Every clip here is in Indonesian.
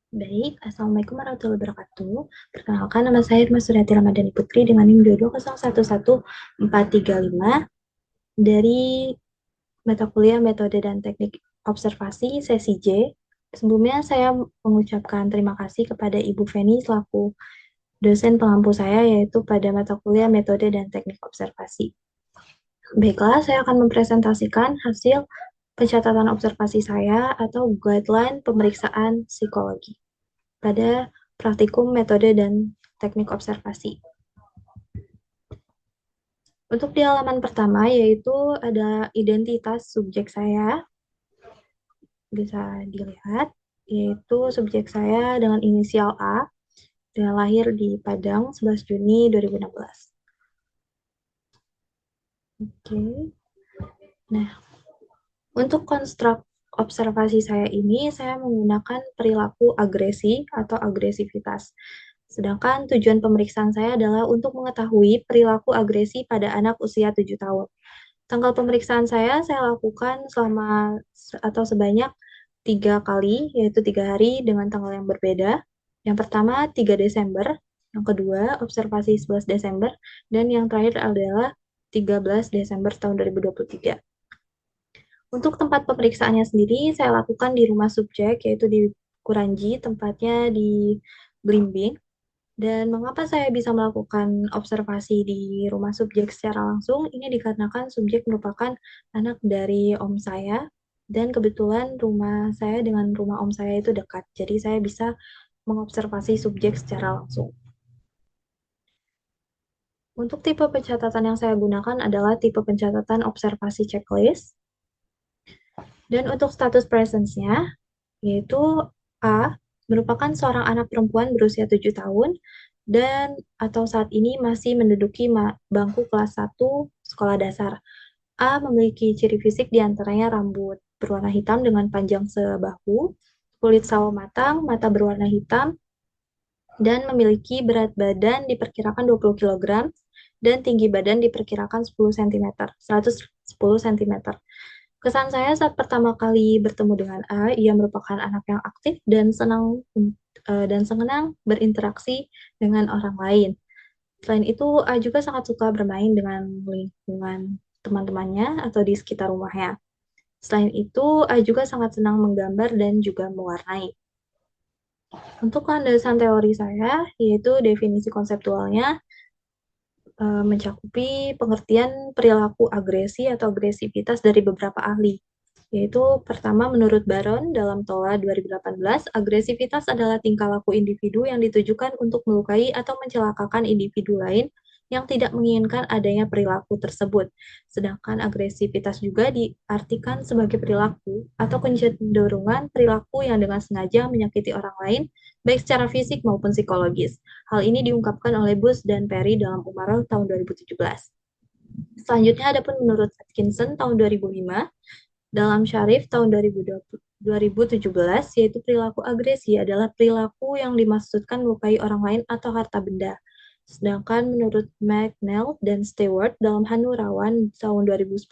Baik, Assalamualaikum warahmatullahi wabarakatuh. Perkenalkan, nama saya Irma Suryati Ramadhani Putri dengan NIM 220111435 dari mata kuliah Metode dan Teknik Observasi sesi J. Sebelumnya saya mengucapkan terima kasih kepada Ibu Feni selaku dosen pengampu saya yaitu pada mata kuliah Metode dan Teknik Observasi. Baiklah, saya akan mempresentasikan hasil pencatatan observasi saya atau guideline pemeriksaan psikologi pada praktikum metode dan teknik observasi. Untuk di halaman pertama yaitu ada identitas subjek saya, bisa dilihat, yaitu subjek saya dengan inisial A, dengan lahir di Padang 11 Juni 2016. Oke. Nah, untuk konstruk observasi saya ini, saya menggunakan perilaku agresi atau agresivitas. Sedangkan tujuan pemeriksaan saya adalah untuk mengetahui perilaku agresi pada anak usia 7 tahun. Tanggal pemeriksaan saya lakukan selama atau sebanyak 3 kali, yaitu 3 hari dengan tanggal yang berbeda. Yang pertama 3 Desember, yang kedua observasi 11 Desember, dan yang terakhir adalah 13 Desember tahun 2023. Untuk tempat pemeriksaannya sendiri, saya lakukan di rumah subjek, yaitu di Kuranji, tempatnya di Blimbing. Dan mengapa saya bisa melakukan observasi di rumah subjek secara langsung? Ini dikarenakan subjek merupakan anak dari om saya, dan kebetulan rumah saya dengan rumah om saya itu dekat. Jadi saya bisa mengobservasi subjek secara langsung. Untuk tipe pencatatan yang saya gunakan adalah tipe pencatatan observasi checklist. Dan untuk status presence-nya, yaitu A, merupakan seorang anak perempuan berusia 7 tahun, dan atau saat ini masih menduduki bangku kelas 1 sekolah dasar. A memiliki ciri fisik diantaranya rambut berwarna hitam dengan panjang sebahu, kulit sawo matang, mata berwarna hitam, dan memiliki berat badan diperkirakan 20 kg, dan tinggi badan diperkirakan 10 cm, 110 cm. Kesan saya saat pertama kali bertemu dengan A, ia merupakan anak yang aktif dan senang berinteraksi dengan orang lain. Selain itu, A juga sangat suka bermain dengan lingkungan teman-temannya atau di sekitar rumahnya. Selain itu, A juga sangat senang menggambar dan juga mewarnai. Untuk landasan teori saya, yaitu definisi konseptualnya, mencakupi pengertian perilaku agresi atau agresivitas dari beberapa ahli. Yaitu pertama, menurut Baron dalam Tola 2018, agresivitas adalah tingkah laku individu yang ditujukan untuk melukai atau mencelakakan individu lain yang tidak menginginkan adanya perilaku tersebut. Sedangkan agresivitas juga diartikan sebagai perilaku atau kecenderungan perilaku yang dengan sengaja menyakiti orang lain, baik secara fisik maupun psikologis. Hal ini diungkapkan oleh Bush dan Perry dalam Umarov tahun 2017. Selanjutnya ada pun menurut Atkinson tahun 2005, dalam Syarif tahun 2017, yaitu perilaku agresi adalah perilaku yang dimaksudkan melukai orang lain atau harta benda. Sedangkan menurut McNeil dan Stewart dalam Hanurawan tahun 2010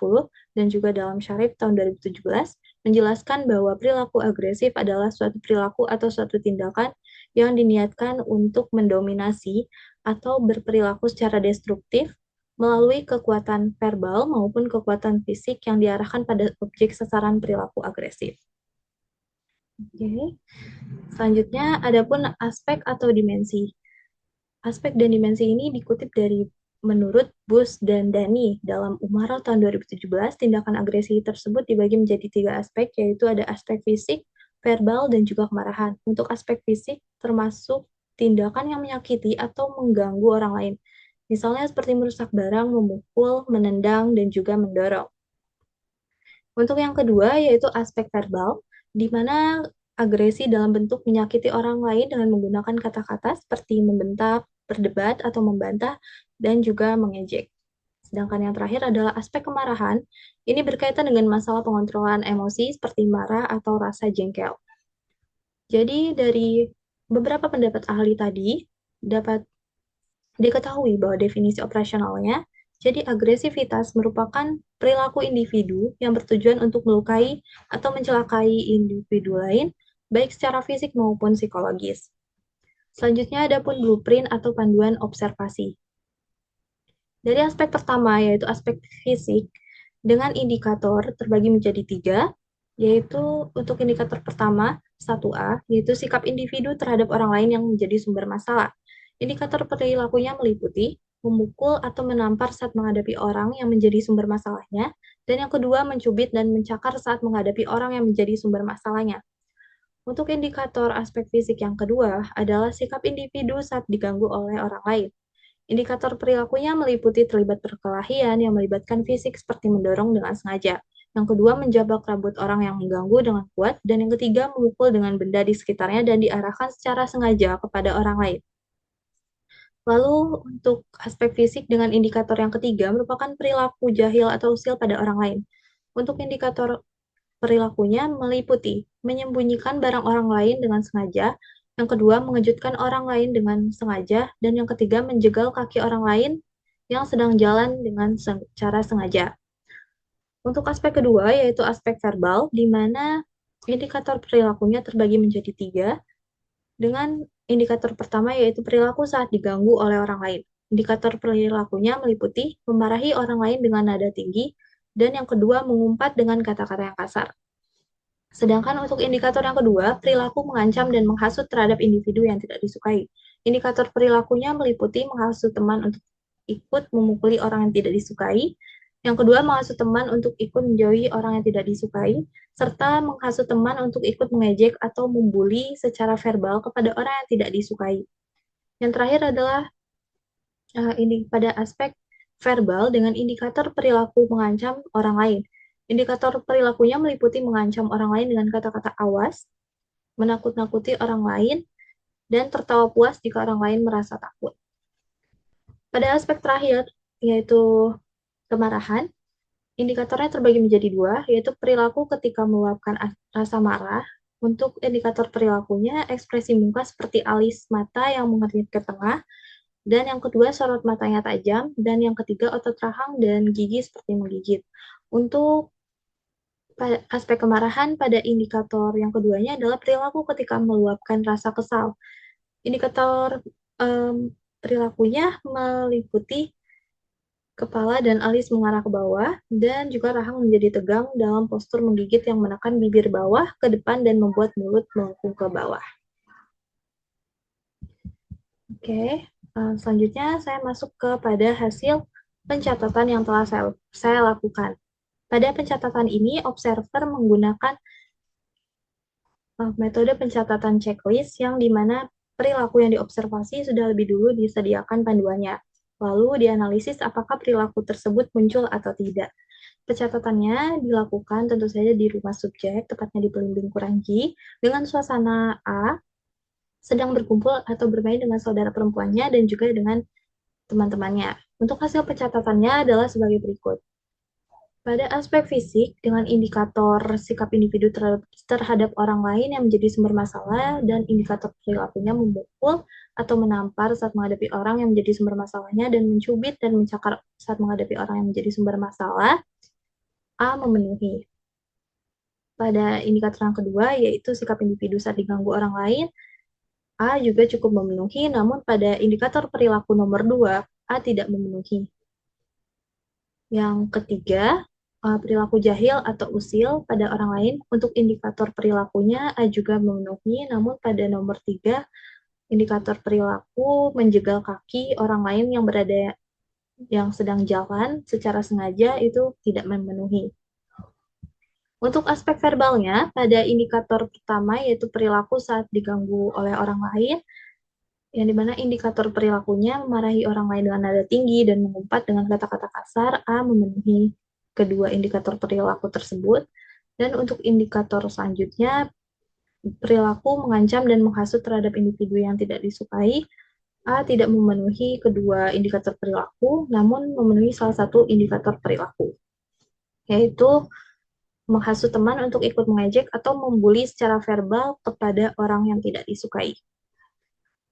dan juga dalam Syarif tahun 2017 menjelaskan bahwa perilaku agresif adalah suatu perilaku atau suatu tindakan yang diniatkan untuk mendominasi atau berperilaku secara destruktif melalui kekuatan verbal maupun kekuatan fisik yang diarahkan pada objek sasaran perilaku agresif. Oke. Selanjutnya, adapun aspek atau dimensi. Aspek dan dimensi ini dikutip dari menurut Bush dan Dani dalam Umarov tahun 2017, tindakan agresi tersebut dibagi menjadi 3 aspek, yaitu ada aspek fisik, verbal, dan juga kemarahan. Untuk aspek fisik termasuk tindakan yang menyakiti atau mengganggu orang lain. Misalnya seperti merusak barang, memukul, menendang, dan juga mendorong. Untuk yang kedua, yaitu aspek verbal, di mana agresi dalam bentuk menyakiti orang lain dengan menggunakan kata-kata seperti membentak, berdebat, atau membantah, dan juga mengejek. Sedangkan yang terakhir adalah aspek kemarahan. Ini berkaitan dengan masalah pengontrolan emosi seperti marah atau rasa jengkel. Jadi dari beberapa pendapat ahli tadi, dapat diketahui bahwa definisi operasionalnya, jadi agresivitas merupakan perilaku individu yang bertujuan untuk melukai atau mencelakai individu lain baik secara fisik maupun psikologis. Selanjutnya ada pun blueprint atau panduan observasi. Dari aspek pertama, yaitu aspek fisik, dengan indikator terbagi menjadi 3, yaitu untuk indikator pertama, 1A, yaitu sikap individu terhadap orang lain yang menjadi sumber masalah. Indikator perilakunya meliputi memukul atau menampar saat menghadapi orang yang menjadi sumber masalahnya, dan yang kedua, mencubit dan mencakar saat menghadapi orang yang menjadi sumber masalahnya. Untuk indikator aspek fisik yang kedua adalah sikap individu saat diganggu oleh orang lain. Indikator perilakunya meliputi terlibat perkelahian yang melibatkan fisik seperti mendorong dengan sengaja. Yang kedua, menjabak rambut orang yang mengganggu dengan kuat. Dan yang ketiga, memukul dengan benda di sekitarnya dan diarahkan secara sengaja kepada orang lain. Lalu, untuk aspek fisik dengan indikator yang ketiga merupakan perilaku jahil atau usil pada orang lain. Untuk indikator perilakunya meliputi menyembunyikan barang orang lain dengan sengaja, yang kedua mengejutkan orang lain dengan sengaja, dan yang ketiga menjegal kaki orang lain yang sedang jalan dengan cara sengaja. Untuk aspek kedua yaitu aspek verbal, di mana indikator perilakunya terbagi menjadi 3, dengan indikator pertama yaitu perilaku saat diganggu oleh orang lain. Indikator perilakunya meliputi memarahi orang lain dengan nada tinggi, dan yang kedua mengumpat dengan kata-kata yang kasar. Sedangkan untuk indikator yang kedua, perilaku mengancam dan menghasut terhadap individu yang tidak disukai. Indikator perilakunya meliputi menghasut teman untuk ikut memukuli orang yang tidak disukai. Yang kedua, menghasut teman untuk ikut menjauhi orang yang tidak disukai, serta menghasut teman untuk ikut mengejek atau membuli secara verbal kepada orang yang tidak disukai. Yang terakhir adalah ini pada aspek verbal dengan indikator perilaku mengancam orang lain. Indikator perilakunya meliputi mengancam orang lain dengan kata-kata awas, menakut-nakuti orang lain, dan tertawa puas jika orang lain merasa takut. Pada aspek terakhir, yaitu kemarahan, indikatornya terbagi menjadi 2, yaitu perilaku ketika meluapkan rasa marah. Untuk indikator perilakunya, ekspresi muka seperti alis mata yang mengernyit ke tengah, dan yang kedua, sorot matanya tajam, dan yang ketiga, otot rahang dan gigi seperti menggigit. Untuk aspek kemarahan pada indikator yang keduanya adalah perilaku ketika meluapkan rasa kesal. Indikator perilakunya meliputi kepala dan alis mengarah ke bawah, dan juga rahang menjadi tegang dalam postur menggigit yang menekan bibir bawah ke depan dan membuat mulut melengkung ke bawah. Oke, selanjutnya saya masuk kepada hasil pencatatan yang telah saya lakukan. Pada pencatatan ini, observer menggunakan metode pencatatan checklist yang dimana perilaku yang diobservasi sudah lebih dulu disediakan panduannya. Lalu dianalisis apakah perilaku tersebut muncul atau tidak. Pencatatannya dilakukan tentu saja di rumah subjek, tepatnya di Belimbing Kurangi, dengan suasana A, sedang berkumpul atau bermain dengan saudara perempuannya dan juga dengan teman-temannya. Untuk hasil pencatatannya adalah sebagai berikut. Pada aspek fisik, dengan indikator sikap individu terhadap orang lain yang menjadi sumber masalah, dan indikator perilakunya memukul atau menampar saat menghadapi orang yang menjadi sumber masalahnya, dan mencubit dan mencakar saat menghadapi orang yang menjadi sumber masalah, A memenuhi. Pada indikator yang kedua, yaitu sikap individu saat diganggu orang lain, A juga cukup memenuhi, namun pada indikator perilaku nomor 2, A tidak memenuhi. Yang ketiga, perilaku jahil atau usil pada orang lain. Untuk indikator perilakunya A juga memenuhi, namun pada nomor 3, indikator perilaku menjegal kaki orang lain yang sedang jalan secara sengaja itu tidak memenuhi. Untuk aspek verbalnya, pada indikator pertama yaitu perilaku saat diganggu oleh orang lain, yang dimana indikator perilakunya memarahi orang lain dengan nada tinggi dan mengumpat dengan kata-kata kasar, A memenuhi kedua indikator perilaku tersebut. Dan untuk indikator selanjutnya, perilaku mengancam dan menghasut terhadap individu yang tidak disukai, A tidak memenuhi kedua indikator perilaku, namun memenuhi salah satu indikator perilaku, yaitu menghasut teman untuk ikut mengejek atau membuli secara verbal kepada orang yang tidak disukai.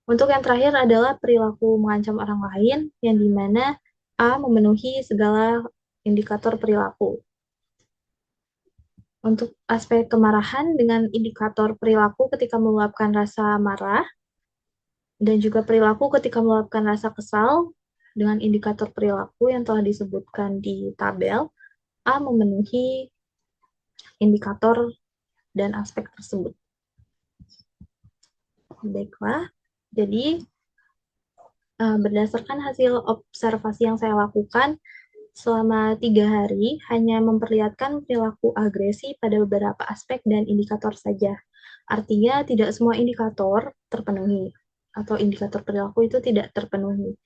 Untuk yang terakhir adalah perilaku mengancam orang lain, yang dimana A memenuhi segala indikator perilaku. Untuk aspek kemarahan dengan indikator perilaku ketika meluapkan rasa marah, dan juga perilaku ketika meluapkan rasa kesal dengan indikator perilaku yang telah disebutkan di tabel, A memenuhi indikator dan aspek tersebut. Baiklah, jadi berdasarkan hasil observasi yang saya lakukan selama 3 hari, hanya memperlihatkan perilaku agresi pada beberapa aspek dan indikator saja. Artinya tidak semua indikator terpenuhi, atau indikator perilaku itu tidak terpenuhi.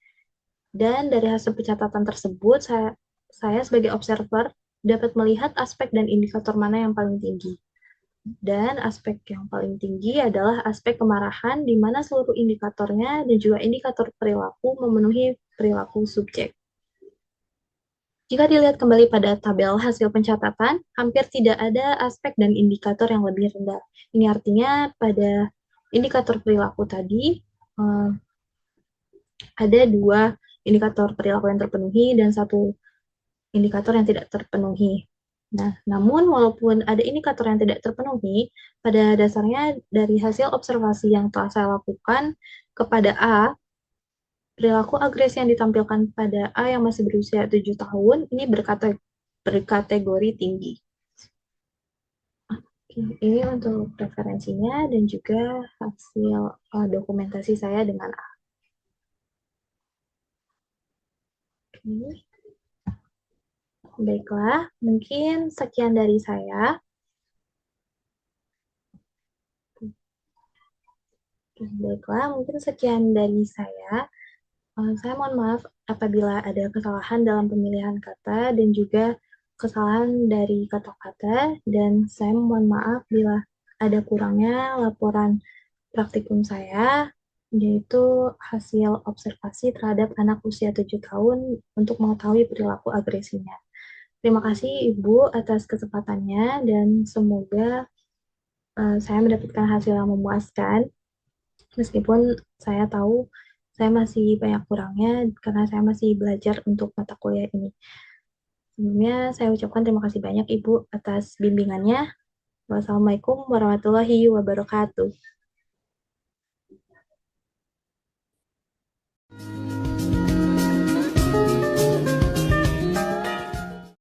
Dan dari hasil pencatatan tersebut, saya sebagai observer dapat melihat aspek dan indikator mana yang paling tinggi. Dan aspek yang paling tinggi adalah aspek kemarahan, di mana seluruh indikatornya dan juga indikator perilaku memenuhi perilaku subjek. Jika dilihat kembali pada tabel hasil pencatatan, hampir tidak ada aspek dan indikator yang lebih rendah. Ini artinya pada indikator perilaku tadi, ada 2 indikator perilaku yang terpenuhi dan 1 indikator yang tidak terpenuhi. Nah, namun walaupun ada indikator yang tidak terpenuhi, pada dasarnya dari hasil observasi yang telah saya lakukan kepada A, perilaku agresi yang ditampilkan pada A yang masih berusia 7 tahun, ini berkategori tinggi. Ini untuk referensinya dan juga hasil dokumentasi saya dengan A. Baiklah, mungkin sekian dari saya. Baiklah, mungkin sekian dari saya. Saya mohon maaf apabila ada kesalahan dalam pemilihan kata dan juga kesalahan dari kata-kata, dan saya mohon maaf bila ada kurangnya laporan praktikum saya, yaitu hasil observasi terhadap anak usia 7 tahun untuk mengetahui perilaku agresinya. Terima kasih Ibu atas kesempatannya, dan semoga saya mendapatkan hasil yang memuaskan, meskipun saya tahu saya masih banyak kurangnya karena saya masih belajar untuk mata kuliah ini. Sebelumnya saya ucapkan terima kasih banyak Ibu atas bimbingannya. Wassalamualaikum warahmatullahi wabarakatuh.